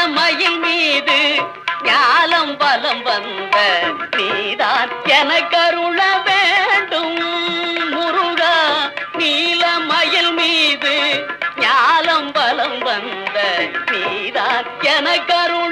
மயில் மீது ஞாலம் பலம் வந்த நீதான் எனக்கருள வேண்டும் முருகா. நீல மயில் மீது ஞாலம் பலம் வந்த நீதான் எனக்கருள